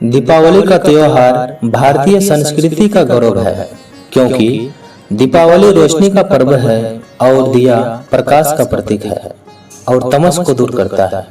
दीपावली का त्योहार भारतीय संस्कृति का गौरव है, क्योंकि दीपावली रोशनी का पर्व है और दिया प्रकाश का प्रतीक है और तमस को दूर करता है।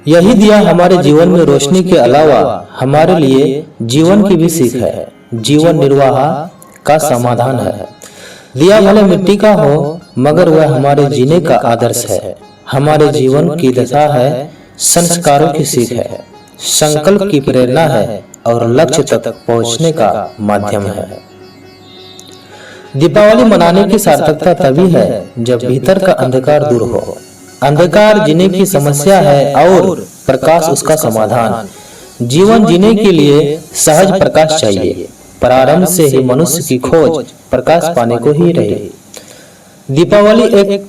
यही दिया हमारे जीवन में रोशनी के अलावा हमारे लिए जीवन की भी सीख है, जीवन निर्वाह का समाधान है। दिया भले मिट्टी का हो, मगर वह हमारे जीने का आदर्श है, हमारे जीवन की दशा है, संस्कारों की सीख है, संकल्प की प्रेरणा है और लक्ष्य तक पहुंचने का माध्यम है। दीपावली मनाने की सार्थकता तभी है जब भीतर का अंधकार दूर हो। अंधकार जीने की समस्या है और प्रकाश उसका समाधान। जीवन जीने के लिए सहज प्रकाश चाहिए। प्रारंभ से ही मनुष्य की खोज प्रकाश पाने को ही रही। दीपावली एक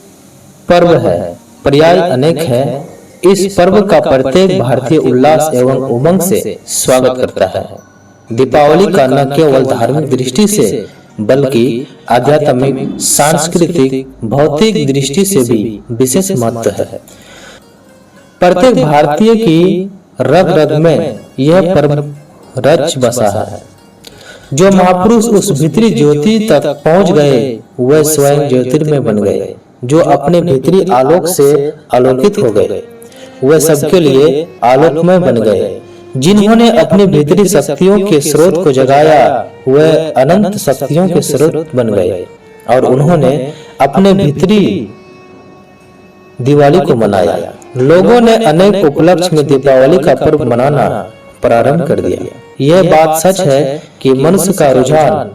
पर्व है, पर्याय अनेक है। इस पर्व का प्रत्येक भारतीय उल्लास एवं उमंग से स्वागत करता है। दीपावली का न केवल धार्मिक दृष्टि से बल्कि आध्यात्मिक, सांस्कृतिक, भौतिक दृष्टि से भी विशेष महत्व है। प्रत्येक भारतीय की रग रग में यह पर्व रच बसा है। जो महापुरुष उस भीतरी ज्योति तक पहुंच गए, वह स्वयं ज्योतिर्मय बन गए। जो अपने भीतरी आलोक से आलोकित हो गए, वह सबके लिए आलोकमय बन गए। जिन्होंने अपनी भीतरी शक्तियों के स्रोत को जगाया, वह अनंत शक्तियों के स्रोत बन गए और उन्होंने अपने भीतरी दिवाली को मनाया। लोगों ने अनेक उपलक्ष्य में दीपावली का पर्व मनाना प्रारंभ कर दिया। यह बात सच है कि मनुष्य का रुझान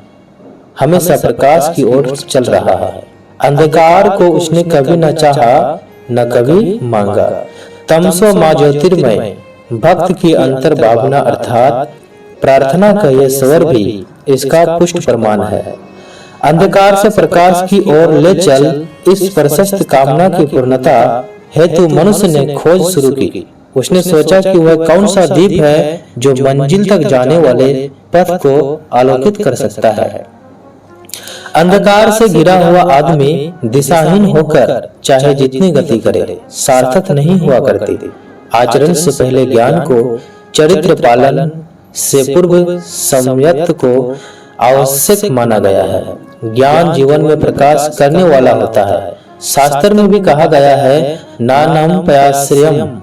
हमेशा प्रकाश की ओर चल रहा है। अंधकार को उसने कभी न चाहा, न कभी मांगा। तमसो मां ज्योतिर्मय भक्त की अंतर भावना अर्थात प्रार्थना का यह स्वर भी इसका पुष्ट प्रमाण है। अंधकार से प्रकाश की ओर ले चल, इस प्रशस्त कामना की पूर्णता हेतु मनुष्य ने खोज शुरू की। उसने सोचा कि वह कौन सा दीप है जो मंजिल तक जाने वाले पथ को आलोकित कर सकता है। अंधकार से घिरा हुआ आदमी दिशाहीन होकर चाहे जितनी गति करे, सार्थक नहीं हुआ करती। आचरण से पहले ज्ञान को, चरित्र पालन से पूर्व संयत को आवश्यक माना गया है। ज्ञान जीवन में प्रकाश करने वाला होता है। शास्त्र में भी कहा गया है, नानम पयाश्रयम,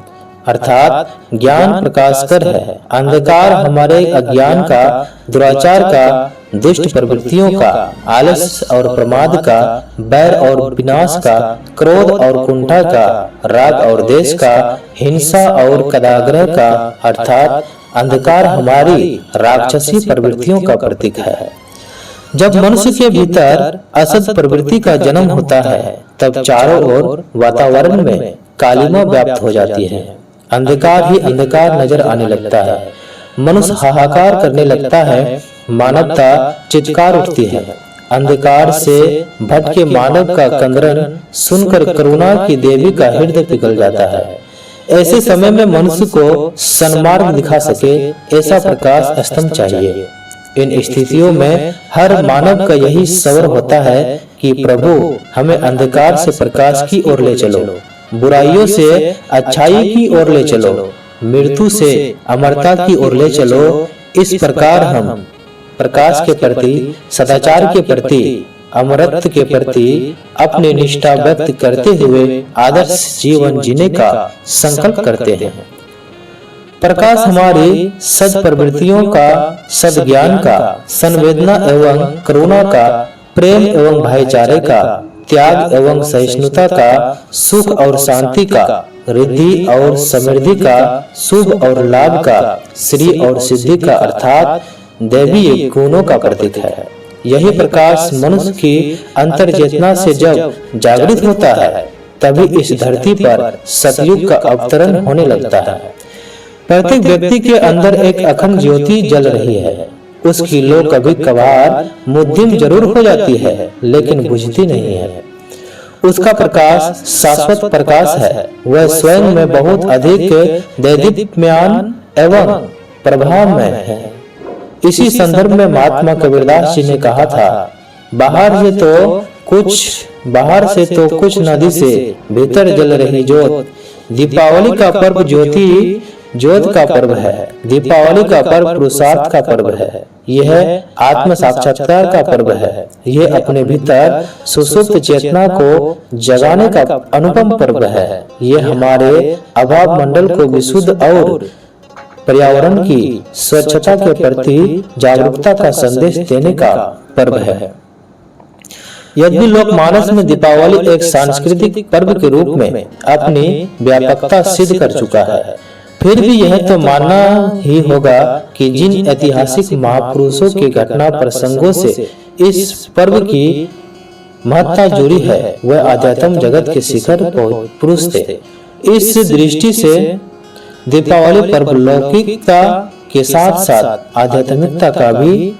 अर्थात ज्ञान प्रकाश कर है। अंधकार हमारे अज्ञान का, दुराचार का, दुष्ट प्रवृत्तियों का, आलस और प्रमाद का, बैर और विनाश का, क्रोध और कुंठा का, राग और देश का, हिंसा और कदाग्रह का, अर्थात अंधकार हमारी राक्षसी प्रवृत्तियों का प्रतीक है। जब मनुष्य के भीतर असत प्रवृत्ति का जन्म होता है, तब चारों ओर वातावरण में कालिमा व्याप्त हो जाती है। अंधकार ही अंधकार नजर आने लगता है। मनुष्य हाहाकार करने लगता है, मानवता चित्कार उठती है। अंधकार से भटके मानव का कंदरन सुनकर करुणा की देवी का हृदय पिघल जाता है। ऐसे समय में मनुष्य को सन्मार्ग दिखा सके ऐसा प्रकाश स्तंभ चाहिए। इन स्थितियों में हर मानव का यही स्वर होता है कि प्रभु हमें अंधकार से प्रकाश की ओर ले चलो, बुराइयों से अच्छाई की ओर ले चलो, मृत्यु से अमरता की ओर ले चलो। इस प्रकार हम प्रकाश के प्रति, सदाचार के प्रति, अमरत्व के प्रति अपनी निष्ठा व्यक्त करते हुए आदर्श जीवन जीने का संकल्प करते हैं। प्रकाश हमारी सद प्रवृत्तियों का, सद ज्ञान का, संवेदना एवं करुणा का, प्रेम एवं भाईचारे का, त्याग एवं सहिष्णुता का, सुख और शांति का, रिद्धि और समृद्धि का, शुभ और लाभ का, श्री और सिद्धि का, अर्थात दैवीय गुणों का प्रतीक है। यही प्रकाश मनुष्य की अंतर चेतना से जब जागृत होता है, तभी इस धरती पर सतयुग का अवतरण होने लगता है। प्रत्येक व्यक्ति के अंदर एक अखंड ज्योति जल रही है। उसकी लो कभी कभार मुद्दिम जरूर हो जाती है, लेकिन बुझती नहीं है। उसका प्रकाश शाश्वत प्रकाश है। वह स्वयं में बहुत अधिक दैदीप्यमान एवं प्रभावमय है। इसी संदर्भ में महात्मा कबीरदास जी ने कहा था, बाहर से तो कुछ नदी से भीतर जल रही ज्योत। दीपावली का पर्व ज्योति ज्योत का पर्व है। दीपावली का पर्व पुरुषार्थ का पर्व है। यह आत्म साक्षात्कार का पर्व है। यह अपने भीतर सुसुप्त चेतना को जगाने का अनुपम पर्व है। यह हमारे अभाव मंडल को विशुद्ध और पर्यावरण की स्वच्छता के प्रति जागरूकता का संदेश देने का पर्व है। यद्यपि लोकमानस में दीपावली एक सांस्कृतिक पर्व के रूप में अपनी व्यापकता सिद्ध कर चुका है, फिर भी यह तो मानना ही होगा कि जिन ऐतिहासिक महापुरुषों के घटना प्रसंगों से इस पर्व की महत्ता जुड़ी है, वह आध्यात्म जगत के शिखर पुरुष थे। इस दृष्टि से दीपावली पर्व लौकिकता के साथ साथ आध्यात्मिकता का भी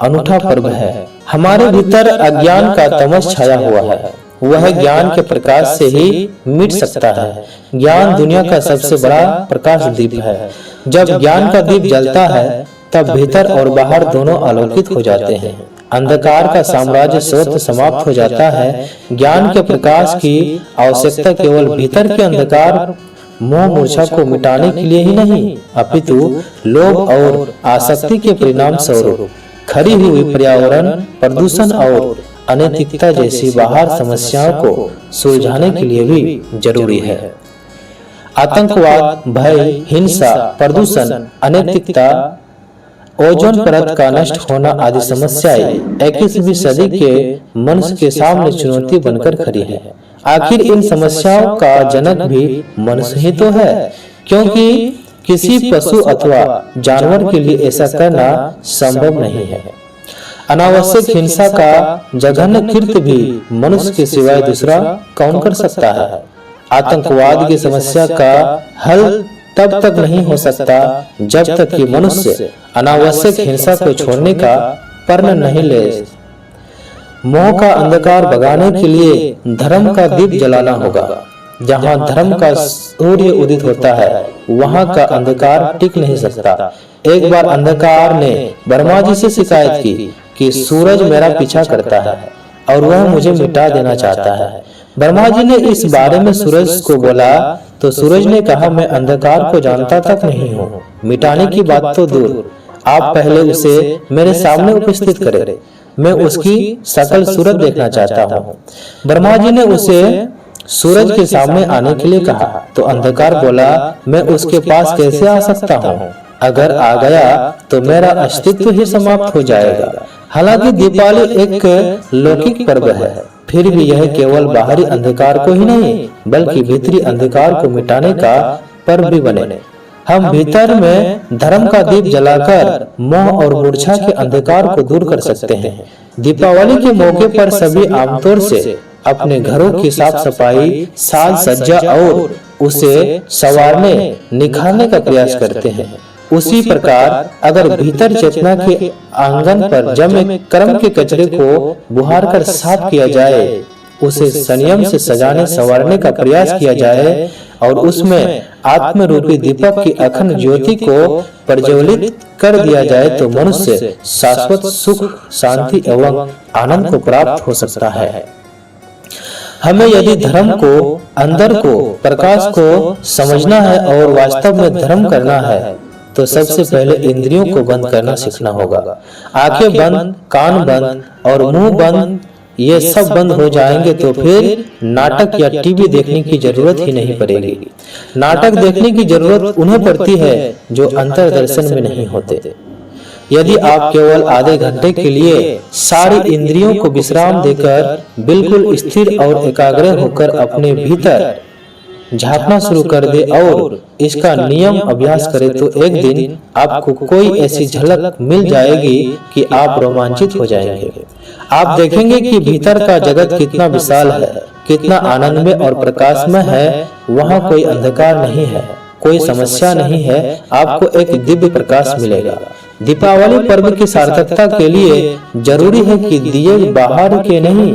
अनूठा पर्व है। हमारे भीतर अज्ञान का तमस छाया हुआ है, वह ज्ञान के प्रकाश से ही मिट सकता है। ज्ञान दुनिया का सबसे बड़ा प्रकाश दीप है। जब ज्ञान का दीप जलता है तब भीतर और बाहर दोनों आलोकित हो जाते हैं। अंधकार का साम्राज्य स्वतः समाप्त हो जाता है। ज्ञान के प्रकाश की आवश्यकता केवल भीतर के अंधकार मोह मूर्छा को मिटाने के लिए ही नहीं, अपितु लोभ और आसक्ति के परिणाम स्वरूप खड़ी हुई पर्यावरण प्रदूषण और अनैतिकता जैसी बाहर समस्याओं को सुलझाने के लिए भी जरूरी है। आतंकवाद, भय, हिंसा, प्रदूषण, अनैतिकता, ओजोन परत का नष्ट होना आदि समस्याएं 21वीं सदी के मनुष्य के सामने चुनौती बनकर खड़ी है। आखिर इन समस्याओं का जनक भी मनुष्य ही तो है, क्योंकि किसी पशु अथवा जानवर के लिए ऐसा करना संभव नहीं है। अनावश्यक हिंसा का जघन्य कृत्य भी मनुष्य के सिवाय दूसरा कौन कर सकता है। आतंकवाद की समस्या का हल तब तक नहीं हो सकता जब तक कि मनुष्य अनावश्यक हिंसा को छोड़ने का प्रण नहीं ले। मोह का अंधकार भगाने के लिए धर्म का दीप जलाना होगा। जहाँ धर्म का सूर्य उदित होता है वहाँ का अंधकार टिक नहीं सकता। एक बार अंधकार ने ब्रह्मा जी से शिकायत की कि सूरज मेरा पीछा करता है और वह मुझे मिटा देना चाहता है। ब्रह्मा जी ने इस बारे में सूरज को बोला तो सूरज ने कहा, मैं अंधकार को जानता तक नहीं हूँ, मिटाने की बात तो दूर, आप पहले उसे मेरे सामने उपस्थित करें, मैं उसकी सकल सूरत देखना चाहता हूँ। ब्रह्मा जी ने उसे सूरज के सामने आने के लिए कहा तो अंधकार बोला, मैं उसके पास कैसे आ सकता हूँ, अगर आ गया तो मेरा अस्तित्व ही समाप्त हो जाएगा। हालांकि दीपावली एक लौकिक पर्व है, फिर भी यह केवल बाहरी अंधकार को ही नहीं बल्कि भीतरी अंधकार को मिटाने का पर्व भी बने। हम भीतर में धर्म का दीप जलाकर मोह और मूर्छा के अंधकार को दूर कर सकते हैं। दीपावली के मौके पर सभी आमतौर से अपने घरों की साफ सफाई, साज सज्जा और उसे संवारने निखारने का प्रयास करते हैं। उसी प्रकार अगर भीतर चेतना के आंगन पर जमे कर्म के कचरे को बुहार कर साफ किया जाए, उसे संयम से सजाने संवारने का प्रयास किया जाए और उसमें आत्म रूपी दीपक की अखंड ज्योति को प्रज्वलित कर दिया जाए तो मनुष्य शाश्वत सुख, शांति एवं आनंद को प्राप्त हो सकता है। हमें यदि धर्म को, अंदर को, प्रकाश को समझना है और वास्तव में धर्म करना है तो सबसे पहले इंद्रियों को बंद करना सीखना होगा। आंखें बंद, कान बंद और मुंह बंद, ये सब बंद हो जाएंगे तो फिर नाटक या टीवी देखने की जरूरत ही नहीं पड़ेगी। नाटक देखने की जरूरत उन्हें पड़ती है जो अंतर्दर्शन में नहीं होते। यदि आप केवल आधे घंटे के लिए सारी इंद्रियों को विश्राम देकर बिल्कुल स्थिर और एकाग्र होकर अपने भीतर झांकना शुरू कर दे और इसका नियम अभ्यास करे तो एक दिन आपको कोई ऐसी झलक मिल जाएगी कि आप रोमांचित हो जाएंगे। आप देखेंगे कि भीतर का जगत कितना विशाल है, कितना आनंदमय और प्रकाशमय है। वहाँ कोई अंधकार नहीं है, कोई समस्या नहीं है, आपको एक दिव्य प्रकाश मिलेगा। दीपावली पर्व की सार्थकता के लिए जरूरी है कि दिए बाहर के नहीं,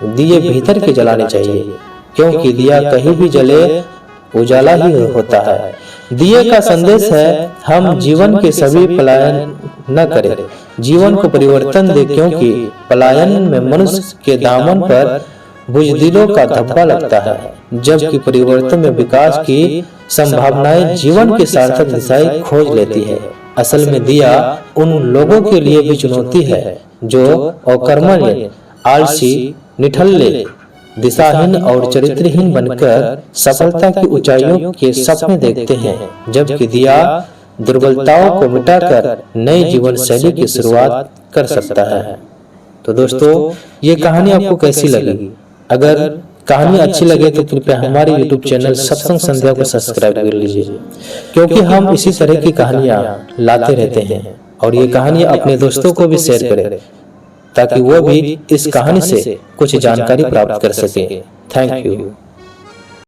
दिए भीतर के जलाने चाहिए, क्योंकि दिया कहीं भी जले उजाला ही होता है। दिए का संदेश है हम जीवन के सभी पलायन न करें, जीवन को परिवर्तन दे, क्योंकि पलायन में मनुष्य के दामन पर बुजदिलों का धब्बा लगता है, जबकि परिवर्तन में विकास की संभावनाएं जीवन की सार्थक दिशाएं खोज लेती है। असल में दिया उन लोगों के लिए भी चुनौती है जो अकर्मण्य, आलसी, निठल्ले, दिशाहीन और चरित्रहीन बनकर सफलता की ऊंचाइयों के सपने देखते हैं, जबकि दिया दुर्बलताओं को मिटाकर नई जीवन शैली की शुरुआत कर सकता है। तो दोस्तों, ये कहानी आपको कैसी लगी? अगर कहानी अच्छी लगे तो कृपया हमारे YouTube चैनल सत्संग संध्या को सब्सक्राइब कर लीजिए, क्योंकि हम इसी तरह की कहानियां लाते रहते हैं। और ये कहानी अपने दोस्तों को भी शेयर करें, ताकि वो भी इस कहानी से कुछ जानकारी प्राप्त कर सके। Thank you.